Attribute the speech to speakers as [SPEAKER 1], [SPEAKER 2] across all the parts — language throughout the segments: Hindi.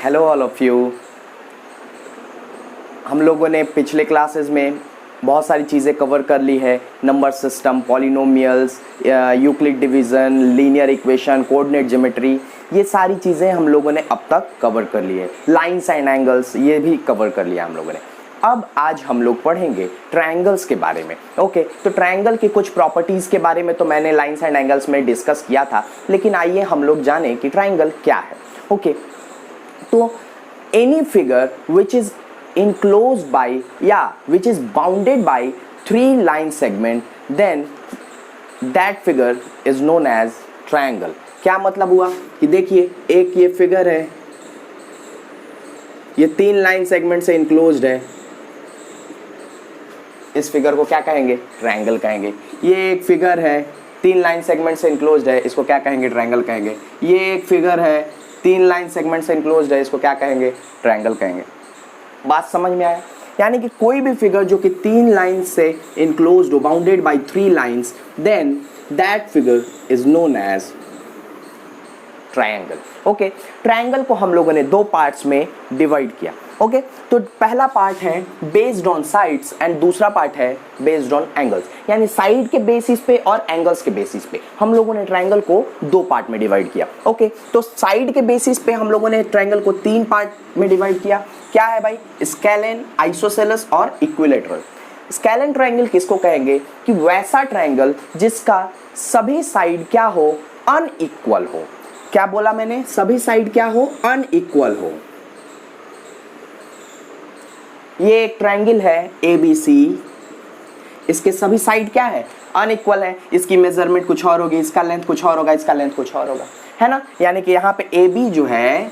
[SPEAKER 1] Hello all of you. हम लोगों ने पिछले क्लासेस में बहुत सारी चीज़ें कवर कर ली है। Number system, polynomials, Euclid division, linear equation, coordinate geometry, ये सारी चीज़ें हम लोगों ने अब तक कवर कर ली है। लाइन्स एंड एंगल्स ये भी कवर कर लिया हम लोगों ने। अब आज हम लोग पढ़ेंगे ट्रायंगल्स के बारे में। ओके, तो ट्रायंगल की कुछ प्रॉपर्टीज़ के बारे में तो मैंने लाइन्स एंड एंगल्स में डिस्कस किया था, लेकिन आइए हम लोग जानें कि ट्रायंगल क्या है। ओके, तो any figure which is enclosed by which is bounded by three line segment, then that figure is known as triangle। क्या मतलब हुआ कि देखिए, एक ये फिगर है, ये 3 लाइन सेगमेंट से इनक्लोज्ड है, इस फिगर को क्या कहेंगे? ट्रायंगल कहेंगे। ये एक फिगर है, 3 लाइन सेगमेंट से इनक्लोज्ड है, इसको क्या कहेंगे? ट्रायंगल कहेंगे। ये एक फिगर है, 3 लाइन सेगमेंट से इनक्लोज्ड है, इसको क्या कहेंगे? ट्रायंगल कहेंगे। बात समझ में आया? यानी कि कोई भी फिगर जो कि 3 लाइन से इनक्लोज्ड हो, bounded by 3 lines, then that figure is known as triangle. Okay, triangle को हम लोगों ने 2 पार्ट्स में डिवाइड किया। ओके, तो पहला पार्ट है बेस्ड ऑन साइड्स एंड दूसरा पार्ट है बेस्ड ऑन एंगल्स। यानी साइड के बेसिस पे और एंगल्स के बेसिस पे हम लोगों ने ट्रायंगल को 2 पार्ट में डिवाइड किया। ओके, तो साइड के बेसिस पे हम लोगों ने ट्रायंगल को 3 पार्ट में डिवाइड किया। क्या है भाई? स्केलेन, आइसोसेलेस और इक्विलैटरल। स्केलेन ट्रायंगल किसको कहेंगे? कि वैसा ट्रायंगल जिसका सभी साइड क्या हो? अनइक्वल हो। क्या बोला मैंने? सभी साइड क्या हो? अनइक्वल हो। ये एक ट्रायंगल है ABC, इसके सभी साइड क्या है? अनइक्वल है। इसकी मेजरमेंट कुछ और होगी, इसका लेंथ कुछ और होगा, इसका लेंथ कुछ और होगा, है ना? यानी कि यहाँ पे AB जो है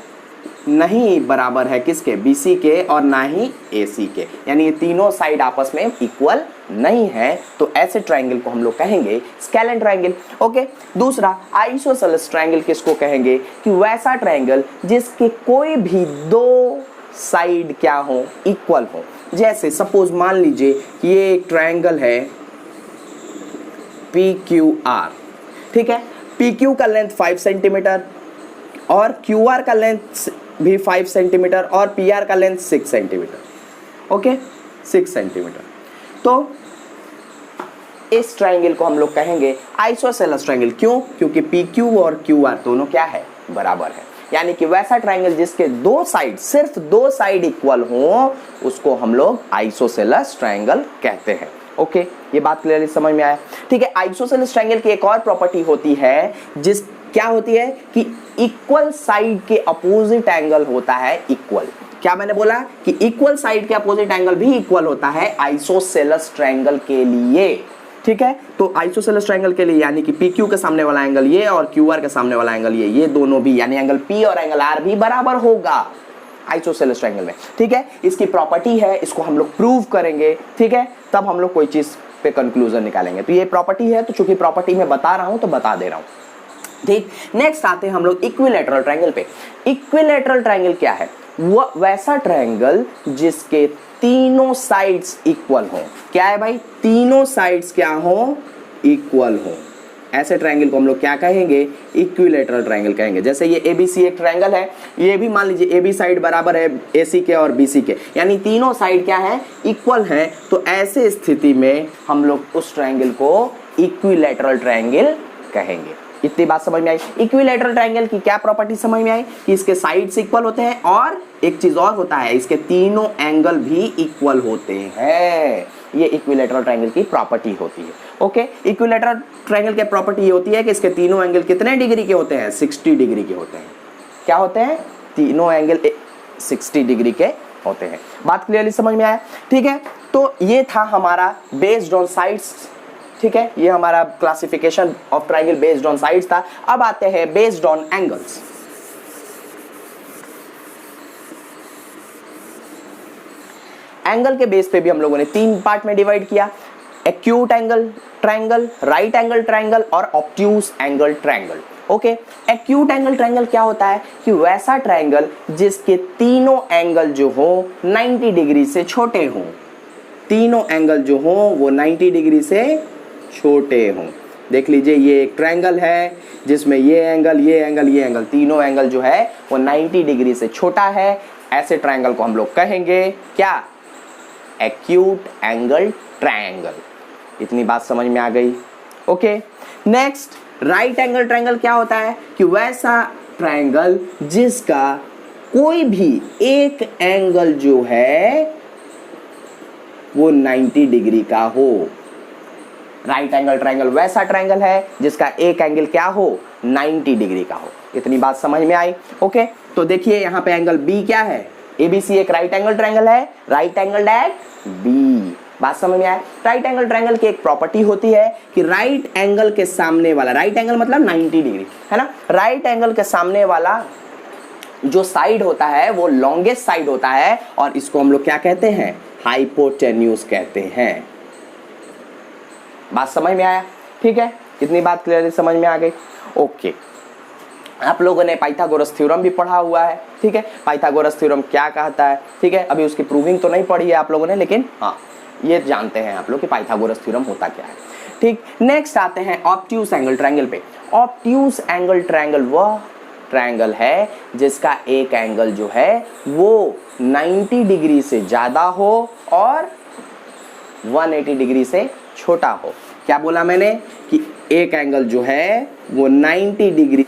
[SPEAKER 1] नहीं बराबर है किसके? BC के, और ना ही AC के। यानी ये तीनों साइड आपस में इक्वल नहीं है, तो ऐसे ट्रायंगल को हम लोग कहेंगे स्केलेन ट्रायंगल। ओके, दूसरा आइसोसेलेस ट्रायंगल किसको कहेंगे? कि वैसा ट्रायंगल जिसके कोई भी 2 साइड क्या हो? इक्वल हो। जैसे सपोज मान लीजिए कि ये एक ट्रायंगल है PQR, ठीक है? PQ का लेंथ 5 सेंटीमीटर और QR का लेंथ भी 5 सेंटीमीटर और PR का लेंथ 6 सेंटीमीटर। Okay, 6 centimetre. तो इस ट्रायंगल को हम लोग कहेंगे आइसोसेलेस ट्रायंगल। क्यों? क्योंकि PQ और QR दोनों क्या है? बराबर है। यानी कि वैसा ट्रायंगल जिसके 2 साइड, सिर्फ 2 साइड इक्वल हो, उसको हम लोग आइसोसेलेस ट्रायंगल कहते हैं। ओके, ये बात क्लियरली समझ में आया? ठीक है, आइसोसेलेस ट्रायंगल की एक और प्रॉपर्टी होती है, जिस क्या होती है कि इक्वल साइड के अपोजिट एंगल होता है इक्वल। क्या मैंने बोला? कि इक्वल साइड के अपोजिट एंगल भी इक्वल होता है आइसोसेलेस ट्रायंगल के लिए। ठीक है, तो आइसोसेलेस ट्रायंगल के लिए यानी कि PQ के सामने वाला एंगल ये और QR के सामने वाला एंगल ये दोनों भी, यानी एंगल P और एंगल R भी बराबर होगा आइसोसेलेस ट्रायंगल में। ठीक है, इसकी प्रॉपर्टी है, इसको हम लोग प्रूव करेंगे। ठीक है, तब हम लोग कोई चीज पे कंक्लूजन निकालेंगे। तो ये प्रॉपर्टी है, तो चूंकि प्रॉपर्टी में बता रहा हूं तो बता दे रहा हूं। ठीक, नेक्स्ट आते हैं हम लोग इक्विलैटरल ट्रायंगल पे। इक्विलैटरल ट्रायंगल क्या है? वो वैसा ट्रायंगल जिसके तीनों साइड्स इक्वल हो। क्या है भाई? तीनों साइड्स क्या हो? इक्वल हो। ऐसे ट्रायंगल को हम लोग क्या कहेंगे? इक्विलैटरल ट्रायंगल कहेंगे। जैसे ये ABC एक ट्रायंगल है, ये भी मान लीजिए AB साइड बराबर है AC के और BC के, यानी तीनों साइड क्या है? इक्वल है। तो ऐसे स्थिति में हम लोग उस ट्रायंगल को इक्विलैटरल ट्रायंगल कहेंगे। इतनी बात समझ में आई? इक्विलैटरल ट्रायंगल की क्या प्रॉपर्टी समझ में आई? कि इसके साइड्स इक्वल होते हैं और एक चीज और होता है, इसके तीनों एंगल भी इक्वल होते हैं। ये इक्विलैटरल ट्रायंगल की प्रॉपर्टी होती है। ओके, इक्विलैटरल ट्रायंगल की प्रॉपर्टी ये होती है कि इसके तीनों एंगल कितने डिग्री के होते हैं? 60 डिग्री के होते हैं। क्या होते हैं? तीनों एंगल 60 डिग्री के होते हैं। बात क्लियरली समझ में आया? ठीक है, तो ये था हमारा बेस्ड ऑन साइड्स। ठीक है, ये हमारा classification of triangle based on sides था। अब आते हैं बेस्ड ऑन एंगल्स। एंगल के बेस पे भी हम लोगों ने 3 पार्ट में डिवाइड किया। Acute angle triangle, right angle triangle और obtuse angle triangle. Okay, acute angle triangle क्या होता है? कि वैसा ट्रायंगल जिसके तीनों एंगल जो हो 90 डिग्री से छोटे हों। तीनों एंगल जो हो वो 90 डिग्री से छोटे हों। देख लीजिए ये एक ट्रायंगल है जिसमें ये एंगल, ये एंगल, ये एंगल, तीनों एंगल जो है वो 90 डिग्री से छोटा है। ऐसे ट्रायंगल को हम लोग कहेंगे क्या? Acute angle triangle. इतनी बात समझ में आ गई? Okay. Next, right angle triangle क्या होता है कि वैसा ट्रायंगल जिसका कोई भी एक एंगल जो है वो 90 डिग्री का हो। राइट एंगल ट्रायंगल वैसा ट्रायंगल है जिसका एक एंगल क्या हो? 90 डिग्री का हो। इतनी बात समझ में आई? ओके। तो देखिए यहाँ पे एंगल बी क्या है? एबीसी एक राइट एंगल ट्रायंगल है, राइट एंगल एट बी। बात समझ में आया? राइट एंगल ट्रायंगल की एक प्रॉपर्टी होती है कि राइट एंगल के सामने वाला, राइट एंगल मतलब 90 डिग्री है ना, राइट एंगल के सामने वाला जो साइड होता है वो लॉन्गेस्ट साइड होता है और इसको हम लोग क्या कहते हैं? हाइपोटेन्यूज कहते हैं। बात समझ में आया? ठीक है, कितनी बात क्लियरली समझ में आ गई? ओके। आप लोगों ने पाइथागोरस थ्योरम भी पढ़ा हुआ है, ठीक है। पाइथागोरस थ्योरम क्या कहता है, ठीक है। अभी उसकी प्रूविंग तो नहीं पढ़ी है आप लोगों ने, लेकिन हाँ ये जानते हैं आप लोग कि पाइथागोरस थ्योरम होता क्या है, ठीक। नेक्स्ट आते हैं ऑब्ट्यूज एंगल ट्रायंगल पे। ऑब्ट्यूज एंगल ट्रायंगल वह ट्रायंगल है जिसका एक एंगल जो है वो 90 डिग्री से ज्यादा हो और 180 डिग्री से छोटा हो। क्या बोला मैंने कि एक एंगल जो है वो 90 डिग्री,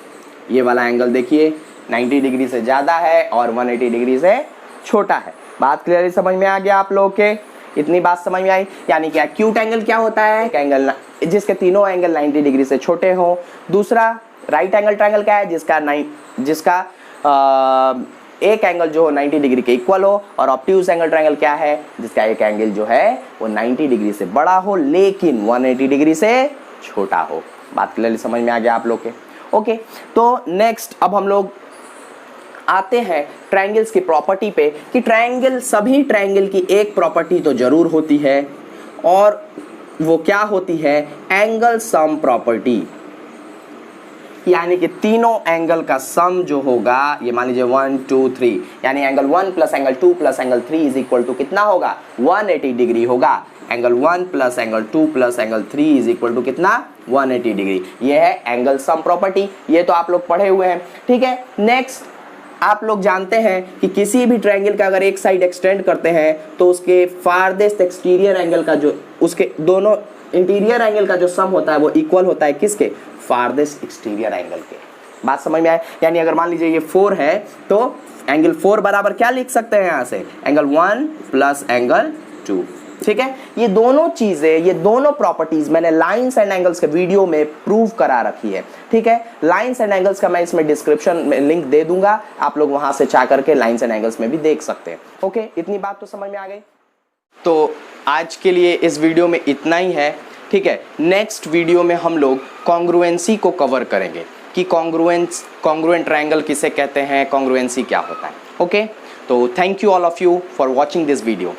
[SPEAKER 1] ये वाला एंगल देखिए 90 डिग्री से ज्यादा है और 180 डिग्री से छोटा है। बात क्लियरली समझ में आ गया आप लोगों के? इतनी बात समझ में आई? यानी कि एक्यूट एंगल क्या होता है? एक एंगल जिसके तीनों एंगल 90 डिग्री से छोटे हो। दूसरा राइट एंगल ट्रायंगल क्या है? जिसका एक एंगल जो हो 90 डिग्री के इक्वल हो। और ऑब्ट्यूज एंगल ट्रायंगल क्या है? जिसका एक एंगल जो है वो 90 डिग्री से बड़ा हो लेकिन 180 डिग्री से छोटा हो। बात क्लियरली समझ में आ गया आप लोग के? ओके। तो नेक्स्ट अब हम लोग आते हैं ट्रायंगल्स की प्रॉपर्टी पे कि ट्रायंगल, सभी ट्रायंगल की एक प्रॉपर्टी तो जरूर होती है और वो क्या होती है? Angle sum property. यानी कि तीनों एंगल का सम जो होगा, ये मान लीजिए 1 2 3, यानी angle 1 plus angle 2 plus angle 3 is equal to कितना होगा? 180 डिग्री होगा। Angle 1 plus angle 2 plus angle 3 is equal to कितना? 180 डिग्री। ये है एंगल सम प्रॉपर्टी, ये तो आप लोग पढ़े हुए हैं, ठीक है। नेक्स्ट, आप लोग जानते हैं कि किसी भी ट्रायंगल का अगर एक साइड एक्सटेंड करते हैं तो उसके फारदेस्ट एक्सटीरियर एंगल का जो, उसके दोनों इंटीरियर एंगल का जो सम होता है वो इक्वल होता है किसके? फारदेस्ट एक्सटीरियर एंगल के। बात समझ में आए? यानी अगर मान लीजिए ये 4 है तो एंगल 4 बराबर क्या लिख सकते हैं यहाँ से? एंगल 1 प्लस एंगल 2, ठीक है। ये दोनों चीजें, ये दोनों प्रॉपर्टीज मैंने लाइंस एंड एंगल्स के वीडियो में प्रूव करा रखी है, ठीक है। लाइंस एंड एंगल्स का मैं इसमें डिस्क्रिप्शन में लिंक दे दूंगा, आप लोग वहां से जा करके लाइंस एंड एंगल्स में भी देख सकते हैं। ओके, इतनी बात तो समझ में आ गई? तो आज के लिए इस वीडियो में इतना ही है, ठीक है। नेक्स्ट वीडियो में हम लोग कॉन्ग्रुएंसी को कवर करेंगे कि कॉन्ग्रुएंट ट्रायंगल किसे कहते हैं, कॉन्ग्रुएंसी क्या होता है। ओके, तो thank you all of you for watching this video.